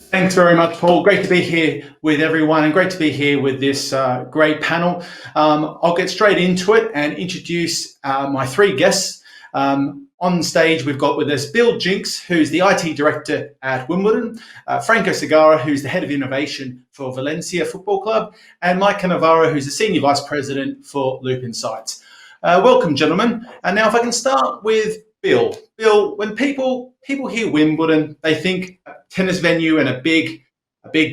Thanks very much, Paul. Great to be here with everyone and great to be here with this great panel. I'll get straight into it and introduce my three guests. On stage, we've got with us Bill Jinks, who's the IT director at Wimbledon, Franco Segarra, who's the head of innovation for Valencia Football Club, and Mike Canevaro, who's the senior vice president for Loop Insights. Welcome, gentlemen. And now if I can start with Bill. Bill, when people hear Wimbledon, they think a tennis venue and a big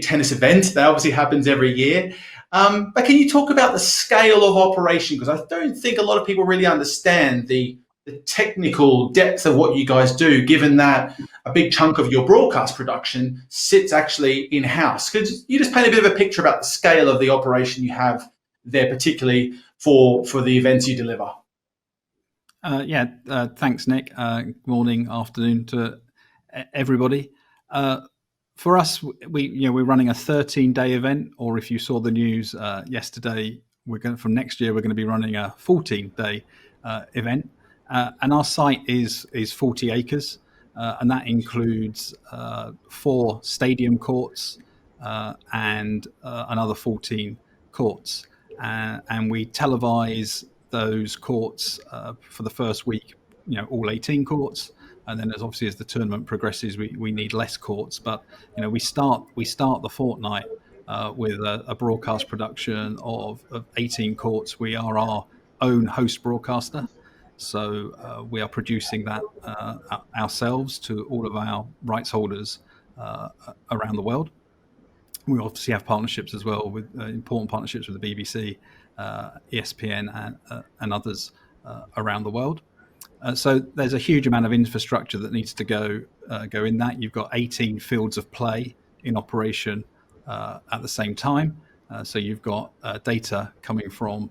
tennis event. That obviously happens every year. But can you talk about the scale of operation? Because I don't think a lot of people really understand the technical depth of what you guys do, given that a big chunk of your broadcast production sits actually in-house. Could you just paint a bit of a picture about the scale of the operation you have there, particularly for the events you deliver? Thanks, Nick. Morning, afternoon to everybody. For us, we're running a 13-day event, or if you saw the news yesterday, from next year we're going to be running a 14-day event. And our site is 40 acres, and that includes 4 stadium courts and another 14 courts. And we televise those courts for the first week, all 18 courts. And then as the tournament progresses, we need less courts. But, we start the fortnight with a broadcast production of 18 courts. We are our own host broadcaster. So we are producing that ourselves to all of our rights holders around the world. We obviously have partnerships as well, with important partnerships with the BBC, ESPN, and others around the world. So there's a huge amount of infrastructure that needs to go in that. You've got 18 fields of play in operation at the same time. So you've got data coming from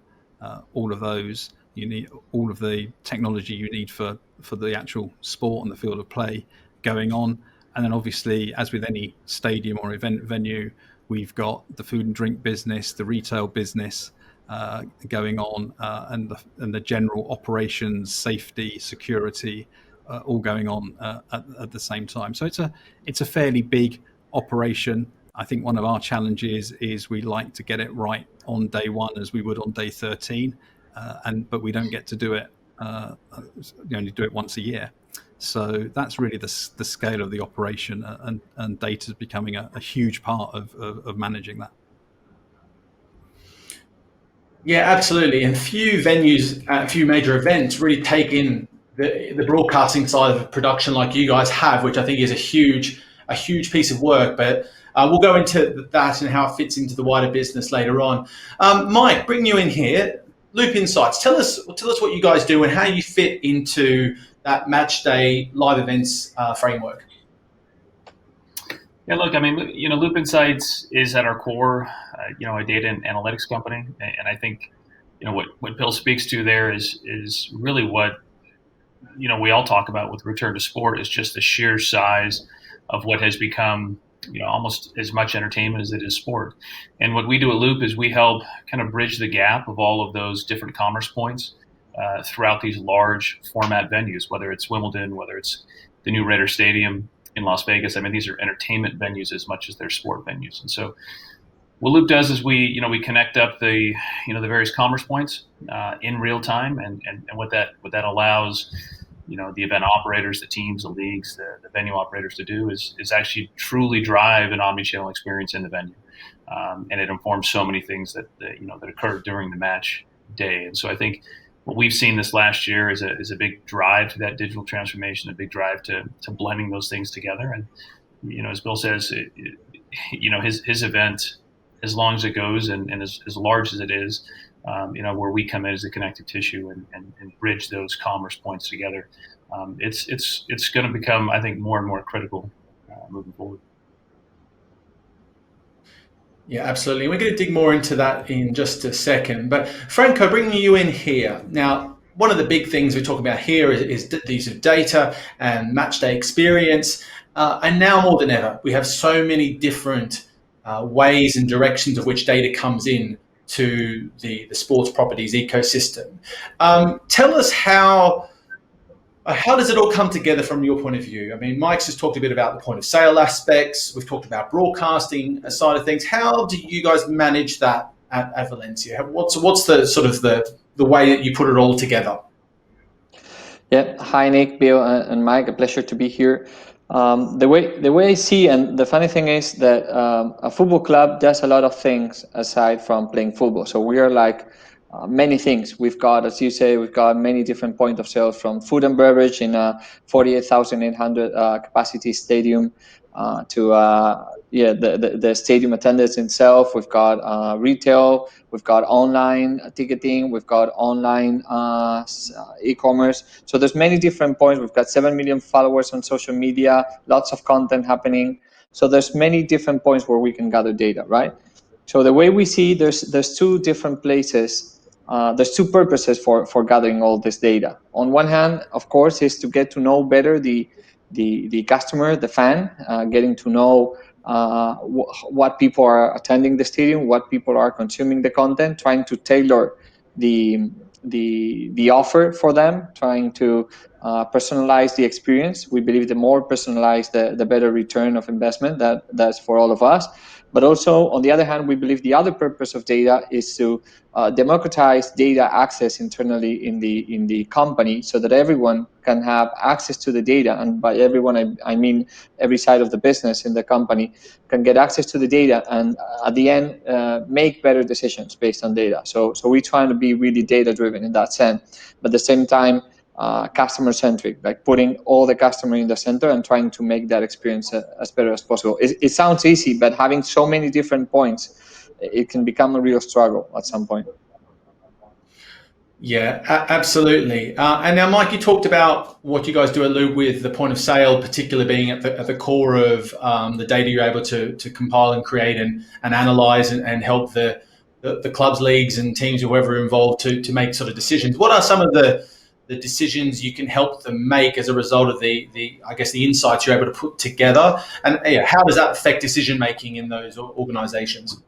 all of those. You need all of the technology you need for the actual sport and the field of play going on. And then obviously, as with any stadium or event venue, we've got the food and drink business, the retail business going on, and the general operations, safety, security, all going on at the same time. So it's a fairly big operation. I think one of our challenges is we like to get it right on day one as we would on day 13. But we don't get to do it. You only do it once a year, so that's really the scale of the operation, and data is becoming a huge part of managing that. Yeah, absolutely. And few venues, few major events really take in the broadcasting side of production like you guys have, which I think is a huge piece of work. But we'll go into that and how it fits into the wider business later on. Mike, bring you in here. Loop Insights. Tell us what you guys do and how you fit into that match day live events framework. Yeah, look, Loop Insights is at our core, a data and analytics company, and I think, what Bill speaks to there is really what, we all talk about with return to sport, is just the sheer size of what has become, almost as much entertainment as it is sport. And what we do at Loop is we help kind of bridge the gap of all of those different commerce points throughout these large format venues, whether it's Wimbledon, whether it's the new Raider Stadium in Las Vegas. These are entertainment venues as much as they're sport venues. And so what Loop does is we connect up the various commerce points in real time, and what that allows the event operators, the teams, the leagues, the venue operators to do is actually truly drive an omnichannel experience in the venue, and it informs so many things that occur during the match day. And so I think what we've seen this last year is a big drive to that digital transformation, a big drive to blending those things together. And as Bill says, his event, as long as it goes and as large as it is, where we come in as a connective tissue and bridge those commerce points together, it's going to become, I think, more and more critical moving forward. Yeah, absolutely. We're going to dig more into that in just a second. But Franco, bringing you in here. Now, one of the big things we talk about here is the use of data and match day experience. And now more than ever, we have so many different ways and directions of which data comes in to the sports properties ecosystem. Tell us how How does it all come together from your point of view? I mean, Mike's just talked a bit about the point of sale aspects. We've talked about broadcasting side of things. How do you guys manage that at Valencia? What's the sort of the way that you put it all together? Yeah. Hi, Nick, Bill, and Mike. A pleasure to be here. The way I see, and the funny thing is that a football club does a lot of things aside from playing football. So we are like many things. We've got, as you say, we've got many different point of sales, from food and beverage in a 48,800 capacity stadium to the stadium attendance itself. We've got retail. We've got online ticketing. We've got online e-commerce. So there's many different points. We've got 7 million followers on social media, lots of content happening. So there's many different points where we can gather data, right? So the way we see, there's two different places. There's two purposes for gathering all this data. On one hand, of course, is to get to know better the customer, the fan, getting to know what people are attending the stadium, what people are consuming the content, trying to tailor the offer for them, trying to personalize the experience. We believe the more personalized, the better return of investment that's for all of us. But also, on the other hand, we believe the other purpose of data is to democratize data access internally in the company, so that everyone can have access to the data. And by everyone, I mean every side of the business in the company can get access to the data, and at the end make better decisions based on data. So we try to be really data driven in that sense, but at the same time customer centric, like putting all the customer in the center and trying to make that experience as better as possible. It sounds easy, but having so many different points, it can become a real struggle at some point. Yeah, absolutely. And now, Mike, you talked about what you guys do at Loop with the point of sale, particularly being at the core of the data you're able to compile and create and analyze and help the clubs, leagues, and teams, whoever are involved, to make sort of decisions. What are some of the decisions you can help them make as a result of the I guess the insights you're able to put together, and how does that affect decision making in those organizations?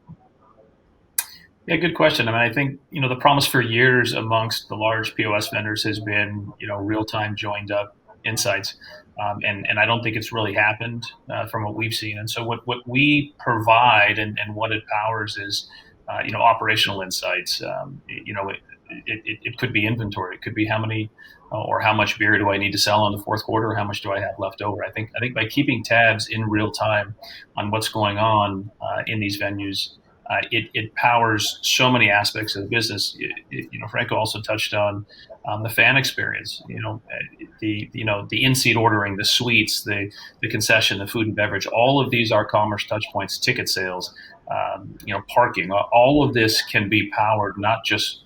Yeah, good question. I mean, I think, the promise for years amongst the large POS vendors has been, real-time joined up insights. And I don't think it's really happened from what we've seen. And so what we provide and what it powers is, operational insights. It could be inventory. It could be how many or how much beer do I need to sell in the fourth quarter? Or how much do I have left over? I think by keeping tabs in real time on what's going on in these venues, it powers so many aspects of the business. Franco also touched on the fan experience. The in-seat ordering, the suites, the concession, the food and beverage. All of these are commerce touch points, ticket sales, parking. All of this can be powered not just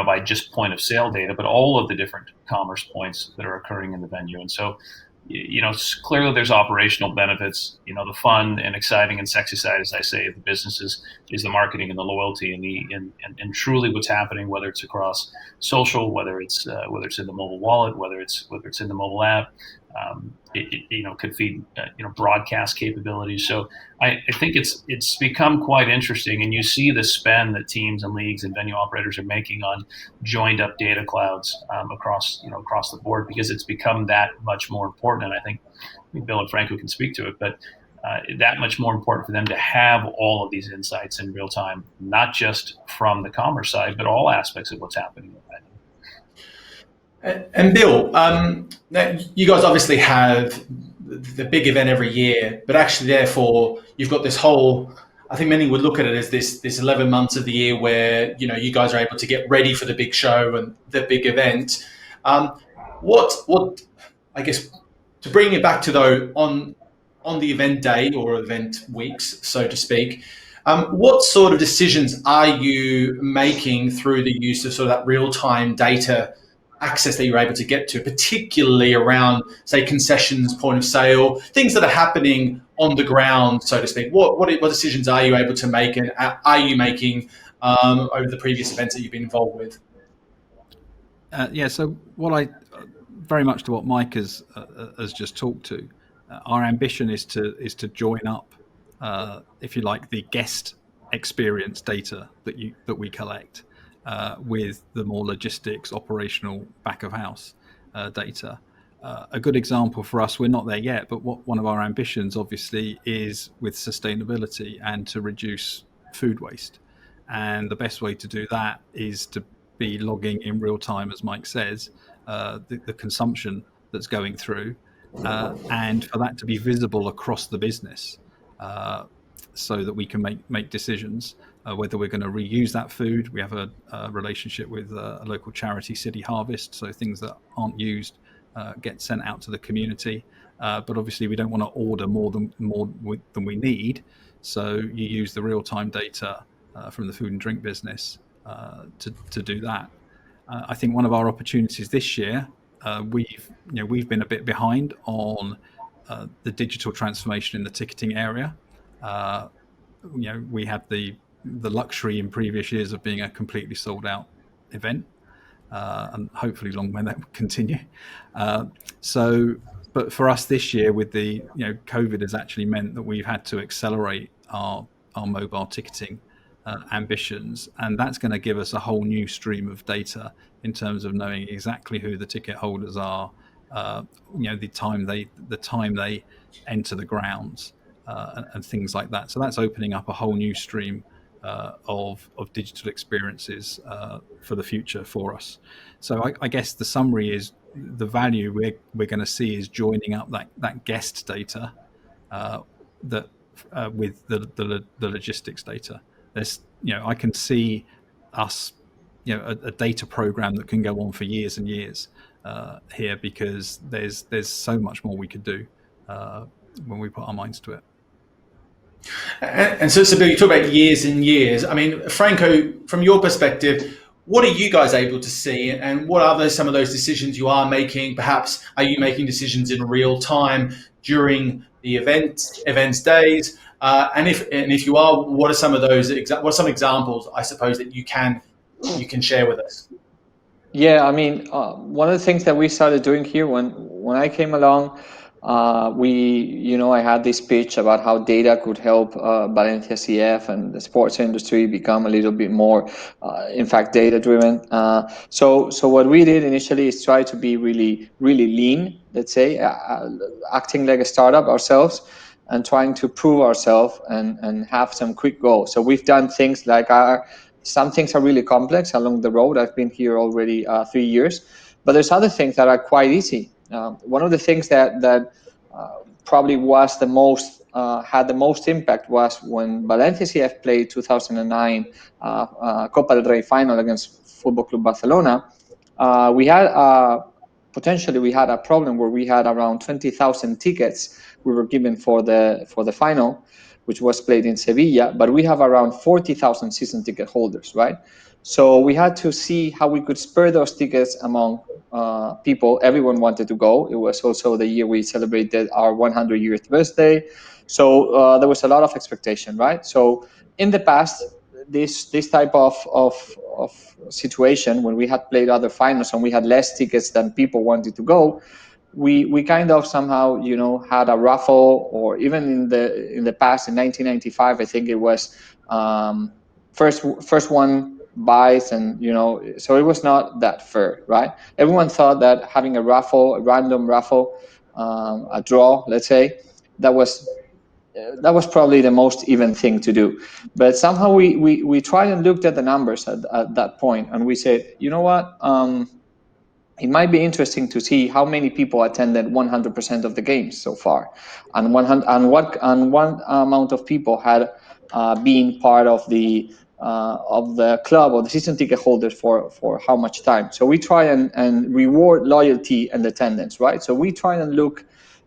by just point of sale data, but all of the different commerce points that are occurring in the venue. And so, clearly there's operational benefits. The fun and exciting and sexy side, as I say, of the business is the marketing and the loyalty and truly what's happening, whether it's across social, whether it's in the mobile wallet, whether it's in the mobile app. It could feed broadcast capabilities. So I think it's become quite interesting, and you see the spend that teams and leagues and venue operators are making on joined up data clouds across the board, because it's become that much more important. And I think Bill and Franco can speak to it, but that much more important for them to have all of these insights in real time, not just from the commerce side, but all aspects of what's happening in the venue. And Bill, you guys obviously have the big event every year, but actually, therefore, you've got this whole. I think many would look at it as this 11 months of the year where you guys are able to get ready for the big show and the big event. What I guess, to bring it back to, though, on the event day or event weeks, so to speak, what sort of decisions are you making through the use of sort of that real-time data access that you're able to get to, particularly around, say, concessions, point of sale, things that are happening on the ground, so to speak? What decisions are you able to make, and are you making over the previous events that you've been involved with? So what I very much to what Mike has just talked to, our ambition is to join up, if you like, the guest experience data that we collect with the more logistics, operational back of house. data. A good example for us, we're not there yet, but one of our ambitions obviously is with sustainability and to reduce food waste. And the best way to do that is to be logging in real time, as Mike says, the consumption that's going through, and for that to be visible across the business, so that we can make decisions whether we're going to reuse that food. We have a relationship with a local charity, City Harvest, so things that aren't used get sent out to the community. But obviously, we don't want to order more than we need, so you use the real-time data from the food and drink business to do that. I think one of our opportunities this year, we've been a bit behind on the digital transformation in the ticketing area. We had the luxury in previous years of being a completely sold out event, and hopefully long may that continue. But for us this year, with the COVID has actually meant that we've had to accelerate our mobile ticketing ambitions, and that's going to give us a whole new stream of data in terms of knowing exactly who the ticket holders are, the time they enter the grounds, and things like that. So that's opening up a whole new stream of digital experiences for the future for us. So I guess the summary is the value we're going to see is joining up that guest data with the logistics data. There's I can see us a data program that can go on for years and years here, because there's so much more we could do when we put our minds to it. And so Bill, you talk about years and years. I mean, Franco, from your perspective, what are you guys able to see, and what are some of those decisions you are making? Perhaps are you making decisions in real time during the events days? And if you are, what are some of those? What are some examples, I suppose, that you can share with us? Yeah, I mean, one of the things that we started doing here when I came along, I had this pitch about how data could help Valencia CF and the sports industry become a little bit more, in fact, data driven. So what we did initially is try to be really, really lean, let's say, acting like a startup ourselves, and trying to prove ourselves and have some quick goals. So we've done things like some things are really complex along the road. I've been here already 3 years, but there's other things that are quite easy. One of the things that probably was had the most impact was when Valencia CF played 2009 Copa del Rey final against Football Club Barcelona. We had a problem where we had around 20,000 tickets we were given for the final, which was played in Sevilla, but we have around 40,000 season ticket holders, right? So we had to see how we could spare those tickets among people. Everyone wanted to go. It was also the year we celebrated our 100th birthday. So there was a lot of expectation, right? So in the past, this type of situation, when we had played other finals and we had less tickets than people wanted to go, we kind of somehow had a raffle, or even in the past, in 1995, I think it was first one buys, and so it was not that fair, right? Everyone thought that having a random raffle, a draw, let's say, that was probably the most even thing to do. But somehow we tried and looked at the numbers at that point, and we said, you know what, it might be interesting to see how many people attended 100% of the games so far, and what amount of people had been part of the club or the season ticket holders for how much time. So we try and reward loyalty and attendance, right? So we try and look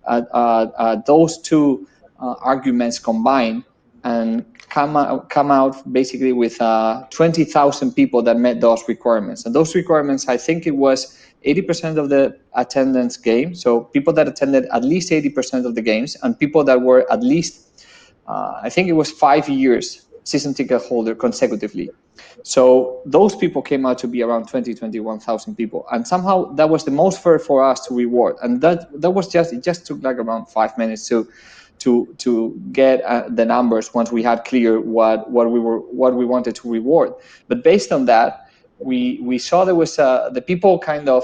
at those two arguments combined, and come out basically with 20,000 people that met those requirements. And those requirements, I think it was 80% of the attendance game. So people that attended at least 80% of the games, and people that were at least, I think it was 5 years season ticket holder consecutively. So those people came out to be around 21,000 people. And somehow that was the most fair for us to reward. And that was it just took like around 5 minutes to get the numbers once we had clear what we wanted to reward. But based on that, we saw there was the people kind of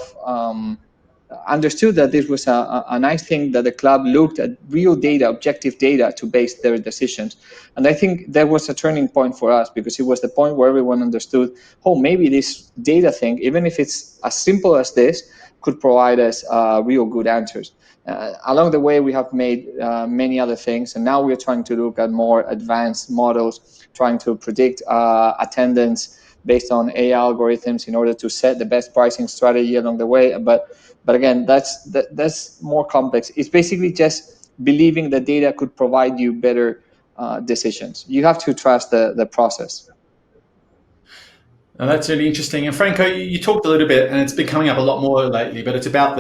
understood that this was a nice thing, that the club looked at real data, objective data, to base their decisions. And I think that was a turning point for us, because it was the point where everyone understood, oh, maybe this data thing, even if it's as simple as this, could provide us real good answers. Along the way, we have made many other things, and now we're trying to look at more advanced models, trying to predict attendance based on AI algorithms in order to set the best pricing strategy along the way. But again, that's more complex. It's basically just believing that data could provide you better decisions. You have to trust the process. Oh, that's really interesting. And Franco, you talked a little bit, and it's been coming up a lot more lately. But it's about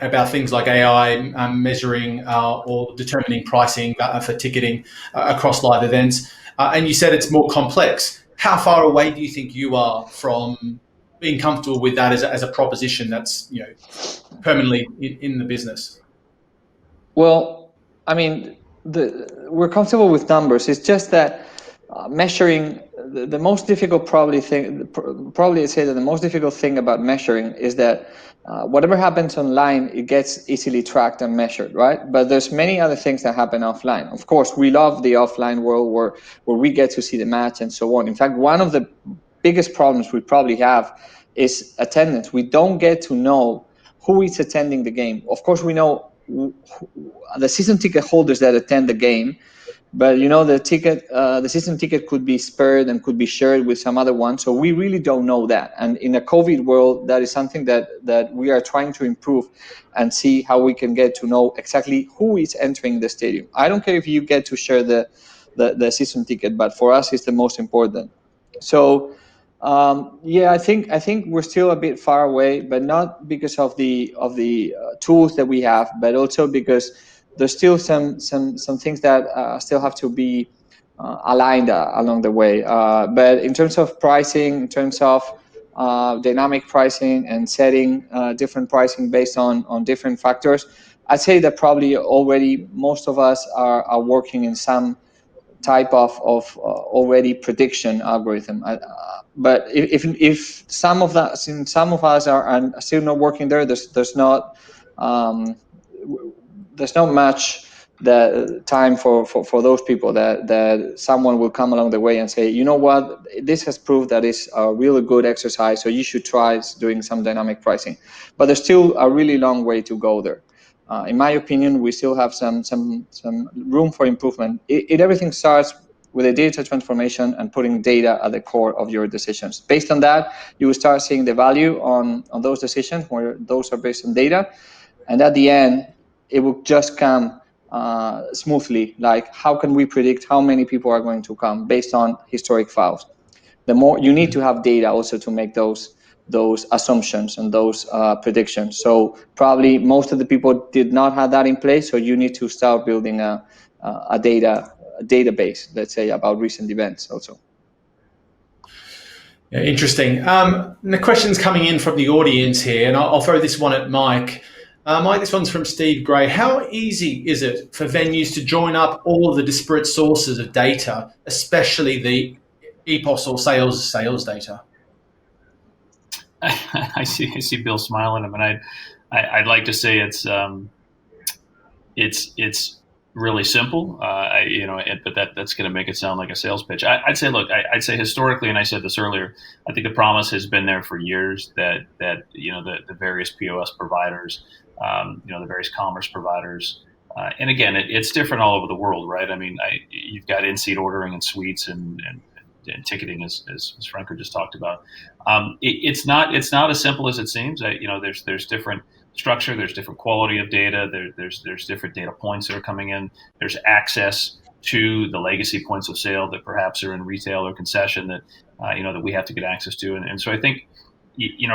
about things like AI measuring or determining pricing for ticketing across live events. And you said it's more complex. How far away do you think you are from being comfortable with that as a proposition that's permanently in the business? Well, I mean, we're comfortable with numbers. It's just that measuring, the most difficult probably I'd say that the most difficult thing about measuring is that whatever happens online, it gets easily tracked and measured, right? But there's many other things that happen offline. Of course, we love the offline world where we get to see the match and so on. In fact, one of the biggest problems we probably have is attendance. We don't get to know who is attending the game. Of course, we know the season ticket holders that attend the game, but the season ticket could be spared and could be shared with some other one. So we really don't know that. And in a COVID world, that is something that we are trying to improve and see how we can get to know exactly who is entering the stadium. I don't care if you get to share the season ticket, but for us, it's the most important. So I think we're still a bit far away, but not because of the tools that we have, but also because there's still some things that still have to be aligned along the way. But in terms of pricing, in terms of dynamic pricing and setting different pricing based on different factors, I'd say that probably already most of us are working in some type of already prediction algorithm. But if some of us are still not working there, there's not much the time for those people that someone will come along the way and say, you know what, this has proved that it's a really good exercise, so you should try doing some dynamic pricing. But there's still a really long way to go there. In my opinion, we still have some room for improvement. Everything starts with a data transformation and putting data at the core of your decisions. Based on that, you will start seeing the value on those decisions where those are based on data. And at the end, it will just come smoothly. Like, how can we predict how many people are going to come based on historic files? The more you need to have data also to make those assumptions and those predictions. So probably most of the people did not have that in place. So you need to start building a database, let's say, about recent events also. Yeah, interesting. The question's coming in from the audience here, and I'll throw this one at Mike. Mike, this one's from Steve Gray. How easy is it for venues to join up all of the disparate sources of data, especially the EPOS or sales data? I see Bill smiling, and I'd like to say it's really simple, but that's going to make it sound like a sales pitch. I'd say historically, and I said this earlier, I think the promise has been there for years that the various POS providers, the various commerce providers, and again, it's different all over the world, right? I mean, you've got in-seat ordering and suites and ticketing, as Franco just talked about. It's not as simple as it seems. There's different structure, there's different quality of data, there's different data points that are coming in, there's access to the legacy points of sale that perhaps are in retail or concession that that we have to get access to, and so I think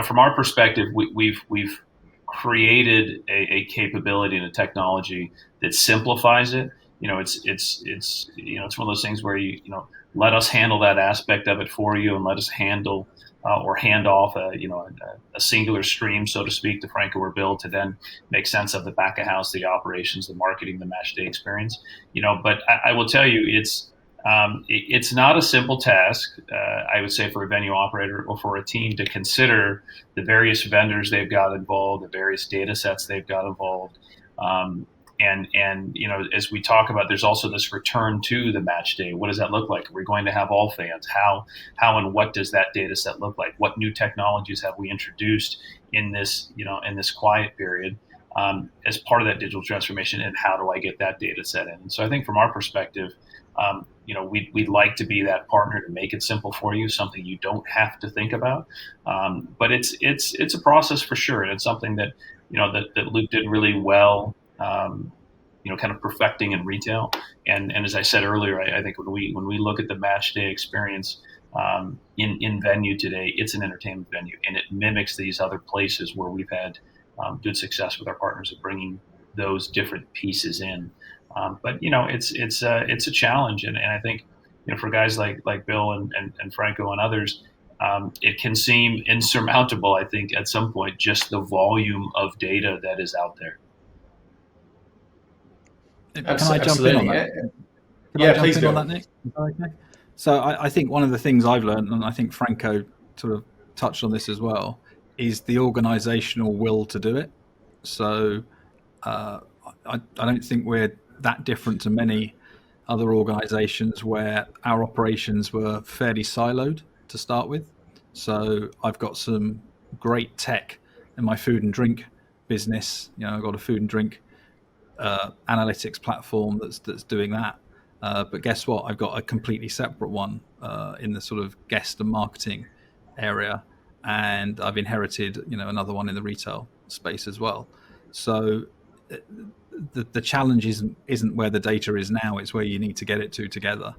from our perspective, we've created a capability and a technology that simplifies it. It's one of those things where you let us handle that aspect of it for you, and let us handle or hand off a singular stream, so to speak, to Franco or Bill to then make sense of the back of house, the operations, the marketing, the match day experience. But I will tell you, It's not a simple task, I would say, for a venue operator or for a team to consider the various vendors they've got involved, the various data sets they've got involved. And as we talk about, there's also this return to the match day. What does that look like? Are we going to have all fans? How and what does that data set look like? What new technologies have we introduced in this quiet period as part of that digital transformation? And how do I get that data set in? And so I think from our perspective, we'd like to be that partner to make it simple for you, something you don't have to think about. But it's a process for sure, and it's something that that Luke did really well. Kind of perfecting in retail, and as I said earlier, I think when we look at the match day experience in venue today, it's an entertainment venue, and it mimics these other places where we've had good success with our partners of bringing those different pieces in. But it's a challenge, and I think for guys like Bill and Franco and others, it can seem insurmountable. I think at some point, just the volume of data that is out there. Can I jump in on that? Please do. On that, Nick? Okay. So I think one of the things I've learned, and I think Franco sort of touched on this as well, is the organizational will to do it. So I don't think we're that different to many other organizations where our operations were fairly siloed to start with. So I've got some great tech in my food and drink business. I've got a food and drink analytics platform that's doing that. But guess what? I've got a completely separate one in the sort of guest and marketing area, and I've inherited another one in the retail space as well. So the challenge isn't where the data is now; it's where you need to get it to together,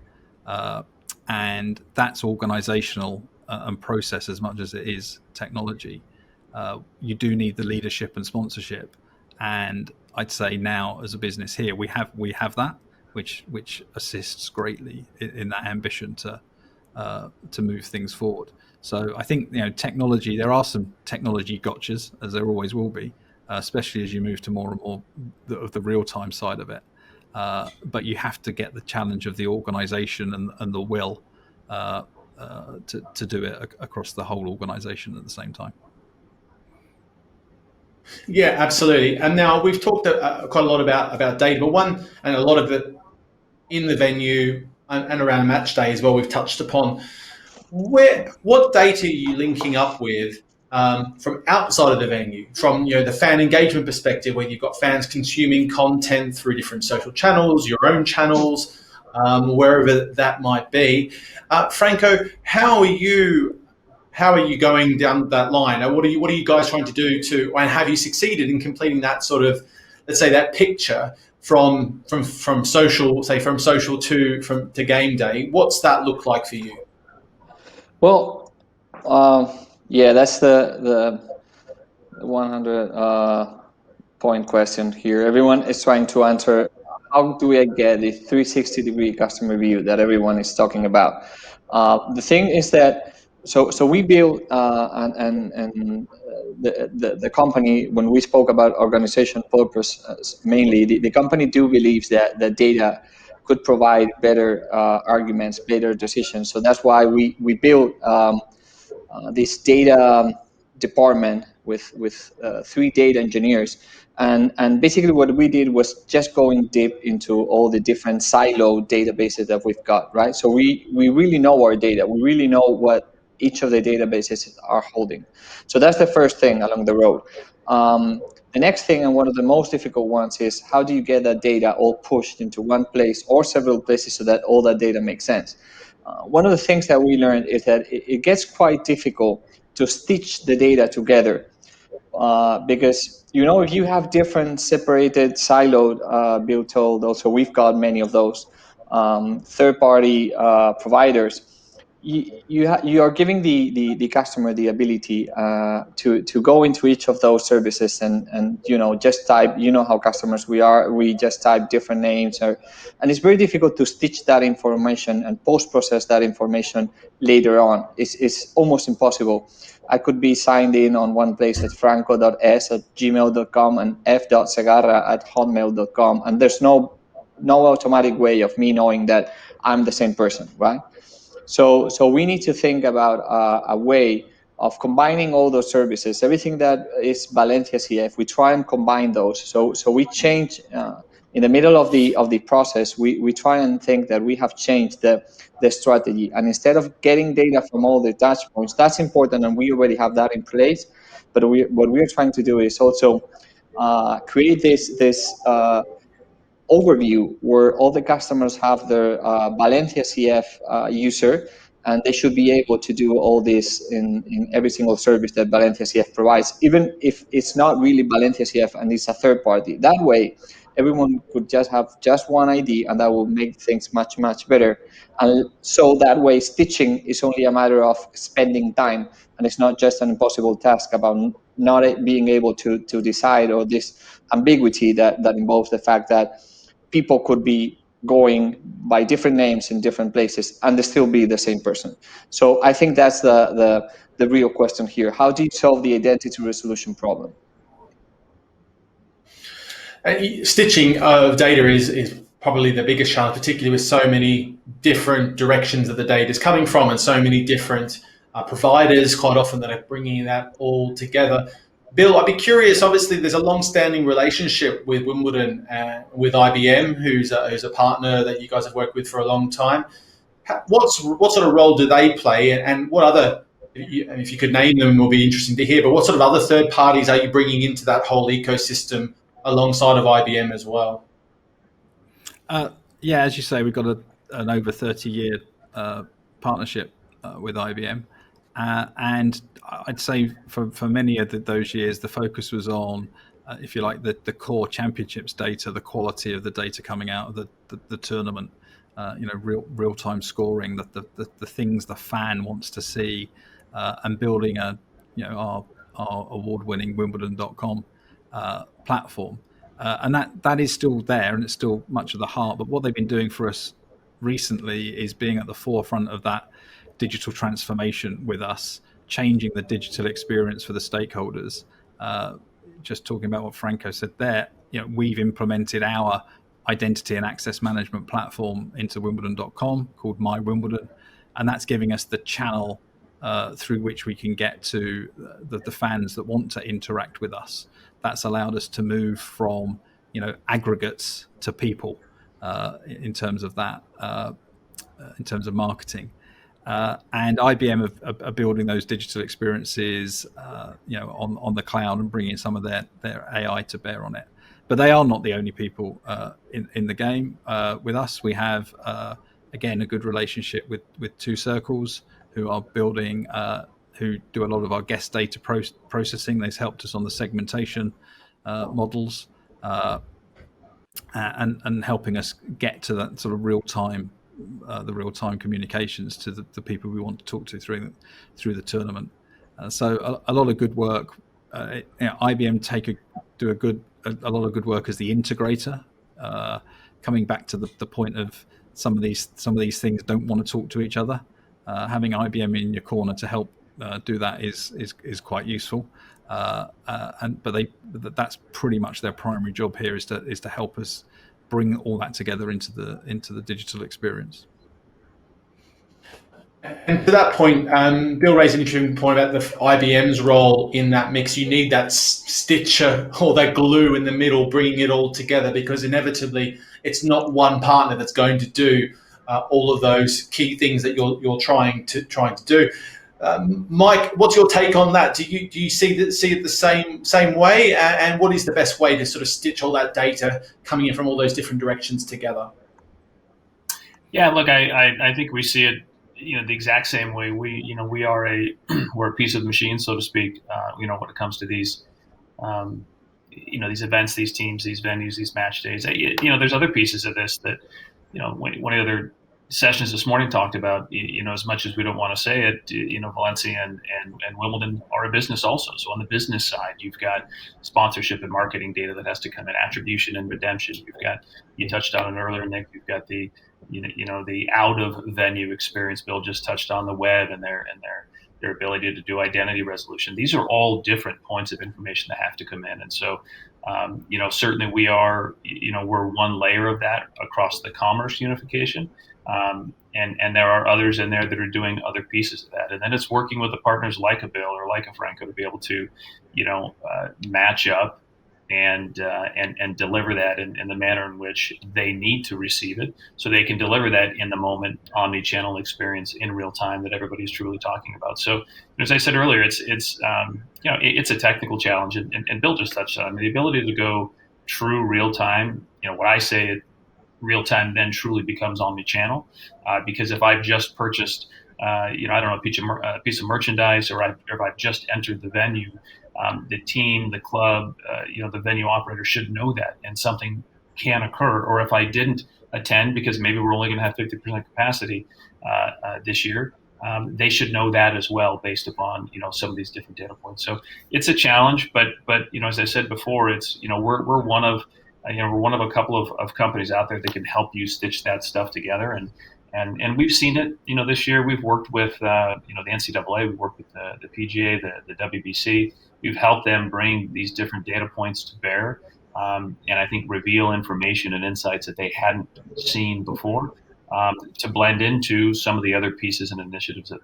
and that's organizational and process as much as it is technology. You do need the leadership and sponsorship, and I'd say now as a business here we have that, which assists greatly in that ambition to move things forward. So I think technology. There are some technology gotchas, as there always will be, especially as you move to more and more of the real-time side of it. But you have to get the challenge of the organisation and the will to do it across the whole organisation at the same time. Yeah, absolutely. And now we've talked quite a lot about data, but a lot of it in the venue and around match day as well, we've touched upon. What data are you linking up with from outside of the venue, from the fan engagement perspective, where you've got fans consuming content through different social channels, your own channels, wherever that might be? Franco, how are you going down that line? What are you guys trying to do and have you succeeded in completing that sort of, let's say, that picture from social to game day? What's that look like for you? Well, that's the 100 point question here. Everyone is trying to answer, how do I get the 360-degree customer view that everyone is talking about? The thing is that so we build and the company, when we spoke about organization purpose, mainly the company do believes that the data could provide better arguments, better decisions. So that's why we built this data department with 3 data engineers. And basically what we did was just going deep into all the different silo databases that we've got, right? So we really know our data. We really know what each of the databases are holding. So that's the first thing along the road. The next thing, and one of the most difficult ones, is how do you get that data all pushed into one place or several places so that all that data makes sense? One of the things that we learned is that it gets quite difficult to stitch the data together because if you have different separated siloed build told, also we've got many of those third-party providers. You are giving the customer the ability to go into each of those services and just type, how customers we just type different names, and it's very difficult to stitch that information and post-process that information later on. It's almost impossible. I could be signed in on one place at franco.s@gmail.com and f.segarra@hotmail.com, and there's no no automatic way of me knowing that I'm the same person, right? So we need to think about a way of combining all those services, everything that is Valencia CF. We try and combine those. So we change in the middle of the process. We try and think that we have changed the strategy, and instead of getting data from all the touch points, that's important, and we already have that in place. But what we're trying to do is also create this overview where all the customers have their Valencia CF user, and they should be able to do all this in every single service that Valencia CF provides, even if it's not really Valencia CF and it's a third party. That way, everyone could just have just one ID, and that will make things much, much better. And so that way, stitching is only a matter of spending time, and it's not just an impossible task about not being able to decide, or this ambiguity that involves the fact that people could be going by different names in different places and they still be the same person. So I think that's the real question here. How do you solve the identity resolution problem? Stitching of data is probably the biggest challenge, particularly with so many different directions that the data is coming from and so many different providers quite often that are bringing that all together. Bill, I'd be curious, obviously there's a long-standing relationship with Wimbledon and with IBM, who's a partner that you guys have worked with for a long time. What sort of role do they play, and what other, if you could name them, will be interesting to hear, but what sort of other third parties are you bringing into that whole ecosystem alongside of IBM as well? Yeah, as you say, we've got an over 30-year partnership with IBM. And I'd say for many of those years, the focus was on, if you like, the core championships data, the quality of the data coming out of the tournament, real-time scoring, the things the fan wants to see, and building our award-winning Wimbledon.com platform. And that is still there, and it's still much of the heart. But what they've been doing for us recently is being at the forefront of that digital transformation with us, changing the digital experience for the stakeholders. Just talking about what Franco said there, we've implemented our identity and access management platform into Wimbledon.com called My Wimbledon, and that's giving us the channel through which we can get to the fans that want to interact with us. That's allowed us to move from aggregates to people in terms of that, in terms of marketing. And IBM are building those digital experiences, on the cloud and bringing some of their AI to bear on it. But they are not the only people in the game. With us, we have again a good relationship with Two Circles, who are building, who do a lot of our guest data processing. They've helped us on the segmentation models, and helping us get to that sort of real-time communications to the people we want to talk to through the tournament. So a lot of good work. IBM do a lot of good work as the integrator. Coming back to the point of some of these things don't want to talk to each other. Having IBM in your corner to help do that is quite useful. But that's pretty much their primary job here, is to help us bring all that together into the digital experience. And to that point, Bill raised an interesting point about the IBM's role in that mix. You need that stitcher or that glue in the middle, bringing it all together, because inevitably it's not one partner that's going to do all of those key things that you're trying to do. Mike, what's your take on that? Do you see it the same way? And what is the best way to sort of stitch all that data coming in from all those different directions together? Yeah, look, I think we see it, the exact same way. We're a piece of the machine, so to speak. When it comes to these, these events, these teams, these venues, these match days. There's other pieces of this that, one of the other sessions this morning talked about, as much as we don't want to say it, Valencia and Wimbledon are a business also. So on the business side, you've got sponsorship and marketing data that has to come in, attribution and redemption. You touched on it earlier, Nick. You've got the out of venue experience. Bill just touched on the web and their ability to do identity resolution. These are all different points of information that have to come in. And so Certainly we're one layer of that across the commerce unification. And there are others in there that are doing other pieces of that. And then it's working with the partners like a Bill or like a Franco to be able to, match up and deliver that in the manner in which they need to receive it, so they can deliver that in the moment omni-channel experience in real time that everybody's truly talking about. So as I said earlier, it's a technical challenge, and Bill just touched on the ability to go true real time. What I say, real time then truly becomes omni-channel, because if I've just purchased I don't know, a piece of merchandise, or if I've just entered the venue, the team, the club, the venue operator should know that, and something can occur. Or if I didn't attend because maybe we're only going to have 50% capacity this year, they should know that as well, based upon some of these different data points. So it's a challenge, but as I said before, it's we're one of a couple of companies out there that can help you stitch that stuff together. And we've seen it, this year. We've worked with, the NCAA, we've worked with the PGA, the WBC. We've helped them bring these different data points to bear, and I think reveal information and insights that they hadn't seen before, to blend into some of the other pieces and initiatives that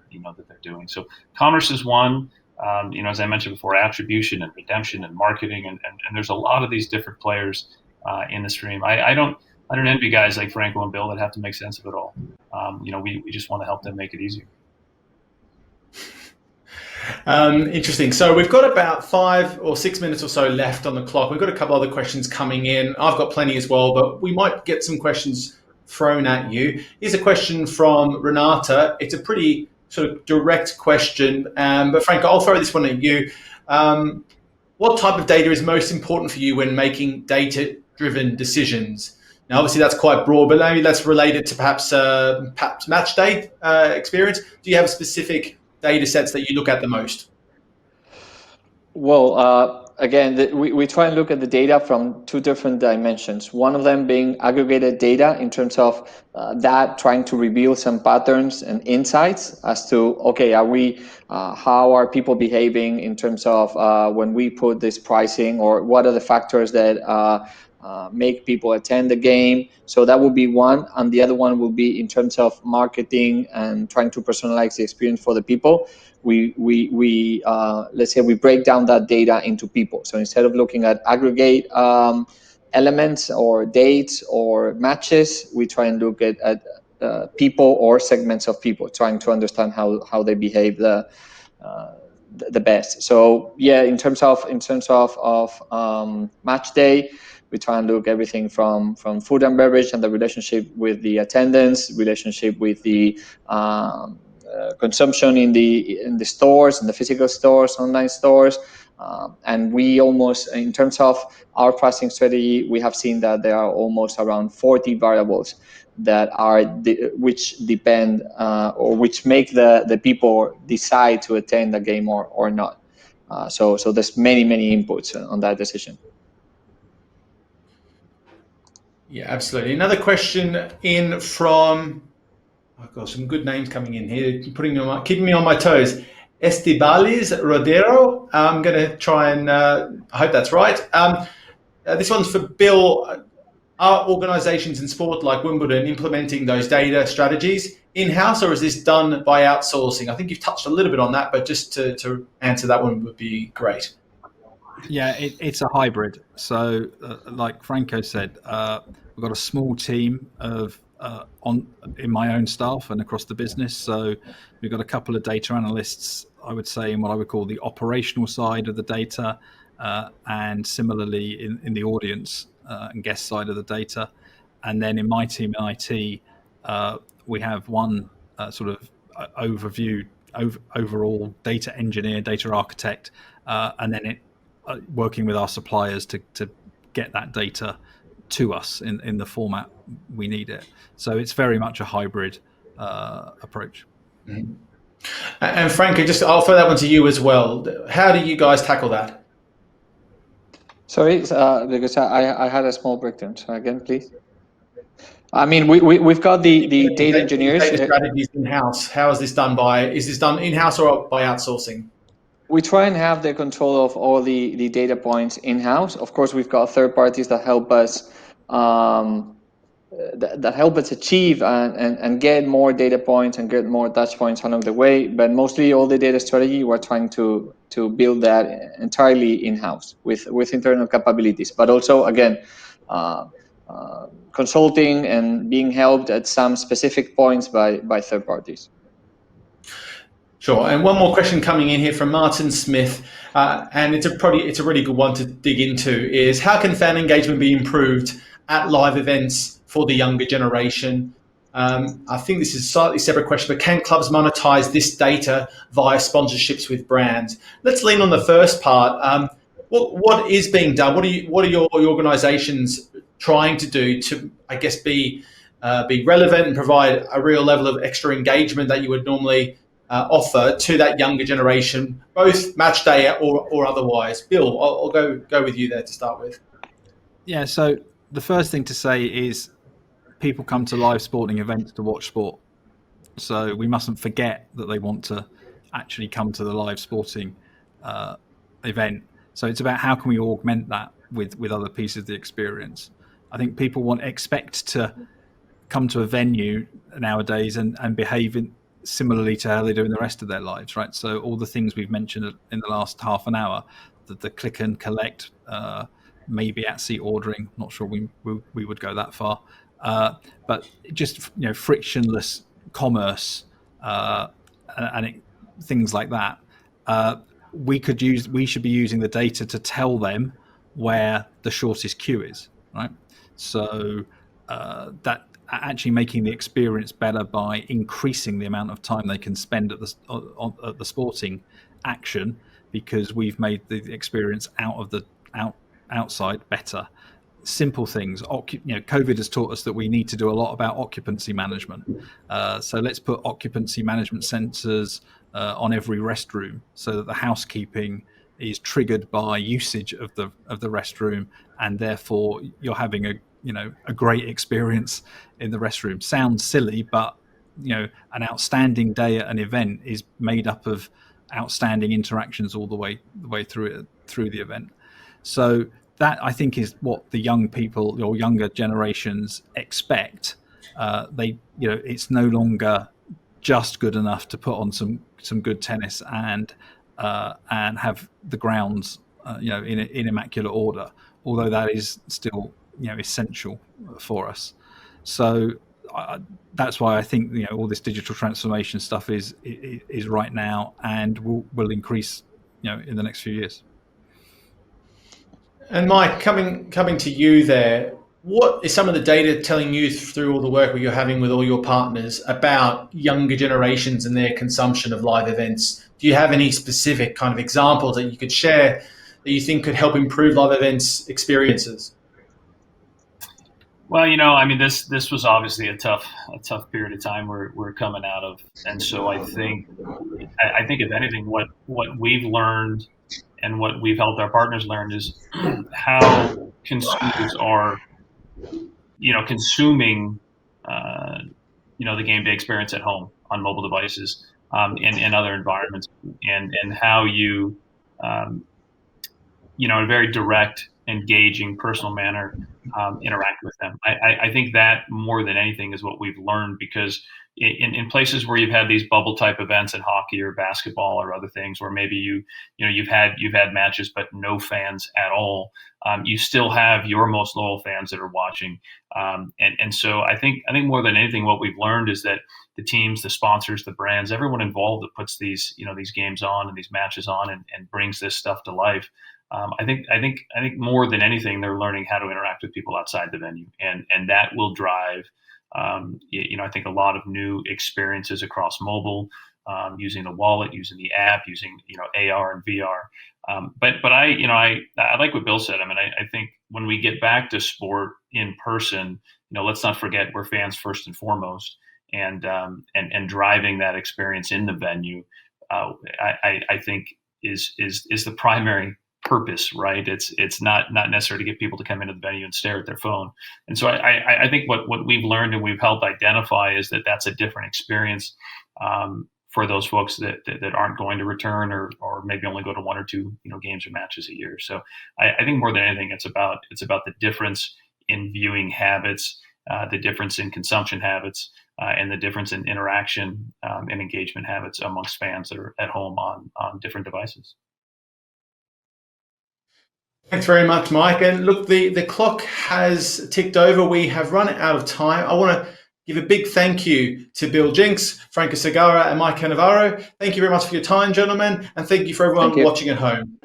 they're doing. So commerce is one. As I mentioned before, attribution and redemption and marketing, and there's a lot of these different players in the stream. I don't envy guys like Franco and Bill that have to make sense of it all. We just want to help them make it easier. Interesting. So we've got about 5 or 6 minutes or so left on the clock. We've got a couple other questions coming in. I've got plenty as well, but we might get some questions thrown at you. Here's a question from Renata. It's a pretty sort of direct question, but Franco, I'll throw this one at you. What type of data is most important for you when making data-driven decisions? Now, obviously, that's quite broad, but maybe that's related to perhaps match day experience. Do you have specific data sets that you look at the most? Well, again, we try and look at the data from 2 different dimensions. One of them being aggregated data in terms of that trying to reveal some patterns and insights as to, okay, how are people behaving in terms of when we put this pricing, or what are the factors that make people attend the game. So that would be one, and the other one will be in terms of marketing and trying to personalize the experience for the people. We let's say we break down that data into people. So instead of looking at aggregate elements or dates or matches, we try and look at people or segments of people, trying to understand how they behave the best. So yeah, in terms of match day, we try and look everything from food and beverage and the relationship with the attendance, relationship with the consumption in the stores, in the physical stores, online stores, and we almost, in terms of our pricing strategy, we have seen that there are almost around 40 variables that are which depend or which make the people decide to attend the game or not. So there's many inputs on that decision. Yeah, absolutely. Another question in from, I've got some good names coming in here, keeping me on my toes. Estibaliz Rodero. I'm going to try and, I hope that's right. This one's for Bill. Are organizations in sport like Wimbledon implementing those data strategies in-house, or is this done by outsourcing? I think you've touched a little bit on that, but just to answer that one would be great. Yeah, it's a hybrid. So like Franco said, we've got a small team of in my own staff and across the business. So we've got a couple of data analysts, I would say, in what I would call the operational side of the data, and similarly in the audience and guest side of the data. And then in my team in IT, we have one sort of overall data engineer, data architect, and then working with our suppliers to get that data to us in the format we need it. So it's very much a hybrid approach. Mm-hmm. And Franco, I'll throw that one to you as well. How do you guys tackle that? Sorry, because I had a small breakdown. So again, please. I mean, we've got the data engineers. Data strategies in-house. How is this done is this done in-house or by outsourcing? we try and have the control of all the data points in-house. Of course, we've got third parties that help us that help us achieve and get more data points and get more touch points along the way. But mostly all the data strategy, we're trying to build that entirely in-house with internal capabilities. But also, again, consulting and being helped at some specific points by third parties. Sure. And one more question coming in here from Martin Smith, and it's a really good one to dig into, is how can fan engagement be improved at live events for the younger generation? I think this is a slightly separate question, but can clubs monetize this data via sponsorships with brands? Let's lean on the first part. What is being done? What are your organisations trying to do to, I guess, be relevant and provide a real level of extra engagement that you would normally offer to that younger generation, both match day or otherwise? Bill, I'll go with you there to start with. Yeah, so the first thing to say is people come to live sporting events to watch sport. So we mustn't forget that they want to actually come to the live sporting event. So it's about how can we augment that with other pieces of the experience. I think people expect to come to a venue nowadays and behave similarly to how they do in the rest of their lives, right? So all the things we've mentioned in the last half an hour, the click and collect, maybe at seat ordering, not sure we would go that far, but just frictionless commerce and things like that. We should be using the data to tell them where the shortest queue is, right? So that actually making the experience better by increasing the amount of time they can spend at the sporting action, because we've made the experience outside better. Simple things. COVID has taught us that we need to do a lot about occupancy management. So let's put occupancy management sensors on every restroom so that the housekeeping is triggered by usage of the restroom, and therefore you're having a great experience in the restroom. Sounds silly, but an outstanding day at an event is made up of outstanding interactions all the way through the event. So that, I think, is what the young people or younger generations expect. It's no longer just good enough to put on some good tennis and have the grounds in immaculate order, although that is still essential for us. So that's why I think all this digital transformation stuff is right now and will increase in the next few years. And Mike, coming to you there, what is some of the data telling you through all the work that you're having with all your partners about younger generations and their consumption of live events? Do you have any specific kind of examples that you could share that you think could help improve live events experiences? Well, this was obviously a tough period of time we're coming out of, and so I think if anything, what we've learned and what we've helped our partners learn is how consumers are, consuming, the game day experience at home on mobile devices, in other environments, and how you, in a very direct, engaging, personal manner, interact with them. I think that more than anything is what we've learned, because in places where you've had these bubble type events in hockey or basketball or other things, where maybe you've had matches but no fans at all, you still have your most loyal fans that are watching, and so I think more than anything what we've learned is that the teams, the sponsors, the brands, everyone involved that puts these games on and these matches on and brings this stuff to life. I think more than anything, they're learning how to interact with people outside the venue, and that will drive, I think, a lot of new experiences across mobile, using the wallet, using the app, using AR and VR. But I like what Bill said. I think when we get back to sport in person, let's not forget we're fans first and foremost, and driving that experience in the venue, I think is the primary purpose, right? It's not necessary to get people to come into the venue and stare at their phone. And so I think what we've learned and we've helped identify is that that's a different experience. for those folks that aren't going to return or maybe only go to 1 or 2 games or matches a year. So I think more than anything, it's about the difference in viewing habits, the difference in consumption habits, and the difference in interaction and engagement habits amongst fans that are at home on different devices. Thanks very much, Mike. And look, the clock has ticked over. We have run out of time. I want to give a big thank you to Bill Jinks, Franco Segarra, and Mike Canevaro. Thank you very much for your time, gentlemen, and thank you for everyone watching at home.